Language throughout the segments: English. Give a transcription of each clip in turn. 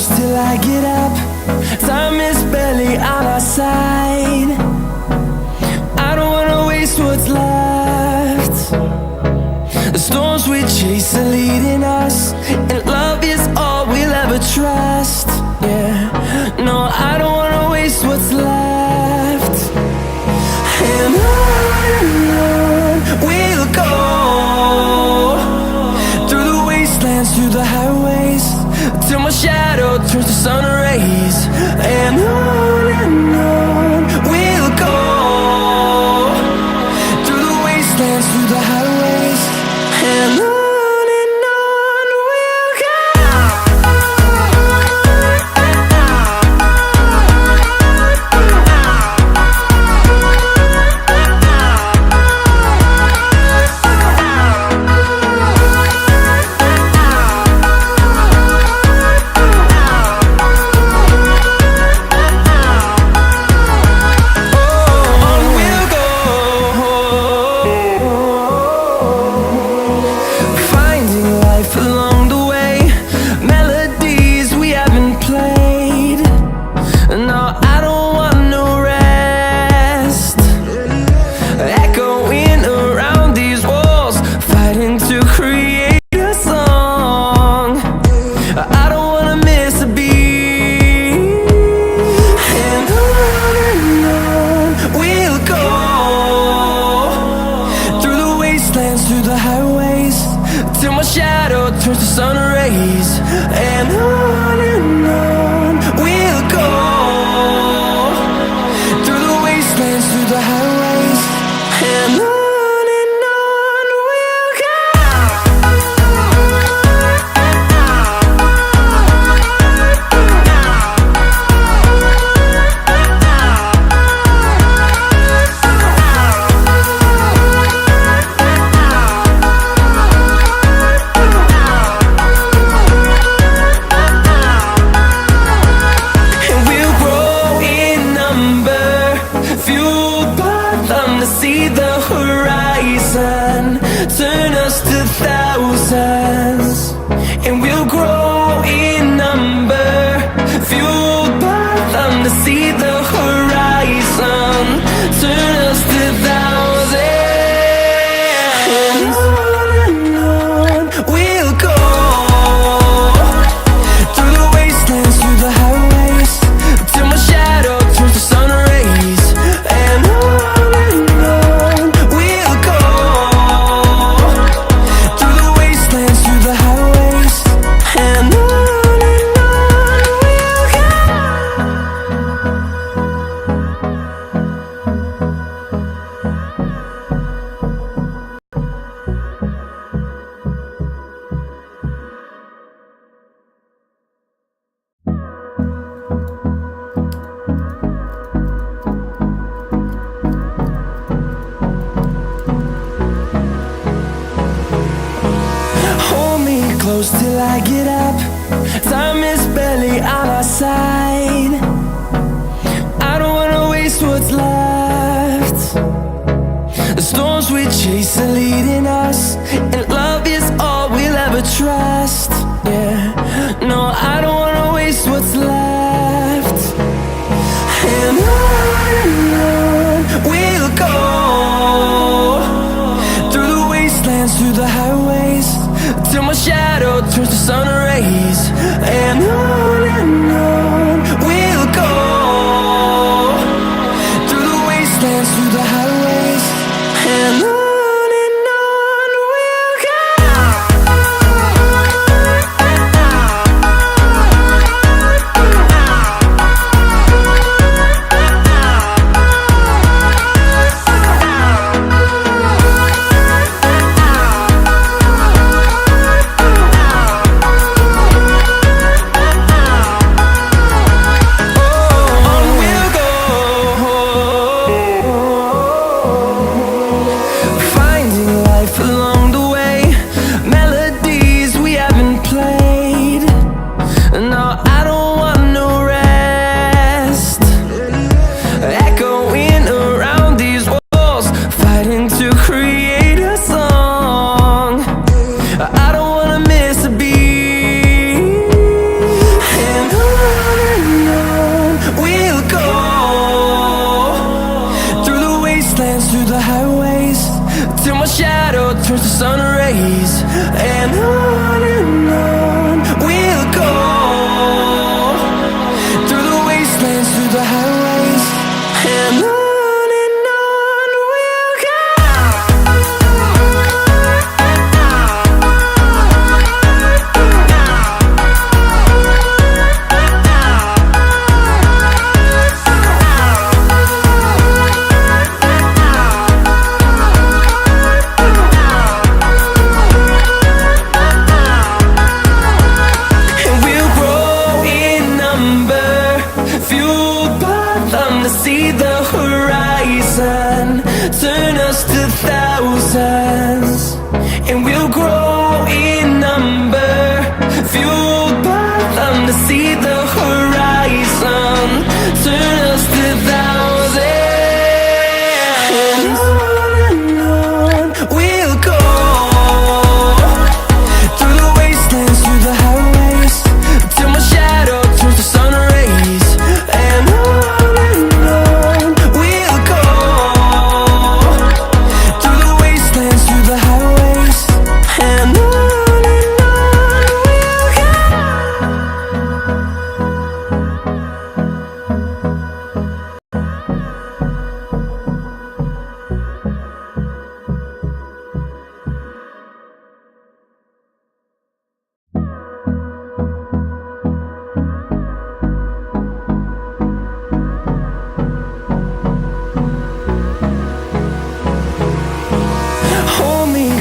close till I get up. Time is barely on our side. I don't wanna waste what's left. The storms we chase are leading us, and love is all we'll ever trust. Yeah, no, I don't wanna waste what's left. And on we'll go, through the wastelands, through the highways, till my shadow turns to sun rays. And on we'll go, through the wastelands, through the highways, and on we'll go. Through the highways, till my shadow turns to sun rays. And on we'll go, through the wastelands, through the highways, and on we'll go. See the horizon turn us to thousands, and we'll grow in number, fueled by them. To see the horizon turn us to thousands, and on we'll go, through the wastelands, through the highways, till my shadow turns to sun rays. And close till I get up. Time is barely on our side. I don't wanna waste what's left. The storms we chase are leading us, and love is all we'll ever trust. Yeah, no, I don't wanna waste what's left. And on we'll go, through the wastelands, through the highways, till my shadow turns to sun rays. And on we'll go, through the wastelands, through the highways, and on and on we'll go, through the wastelands, through the highways, and on we'll go. See the horizon, turn us to thousands, and we'll grow in number, fueled by them to see the horizon, turn us to thousands, and on we'll go, through the wastelands, through the highways, till my shadow turns to sun rays, and on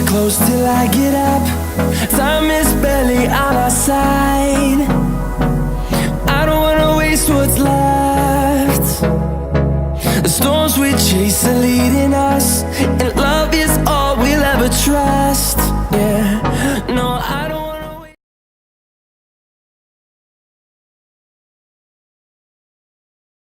close till I get up. Time is barely on our side. I don't wanna waste what's left. The storms we chase are leading us, and love is all we'll ever trust. Yeah, no, I don't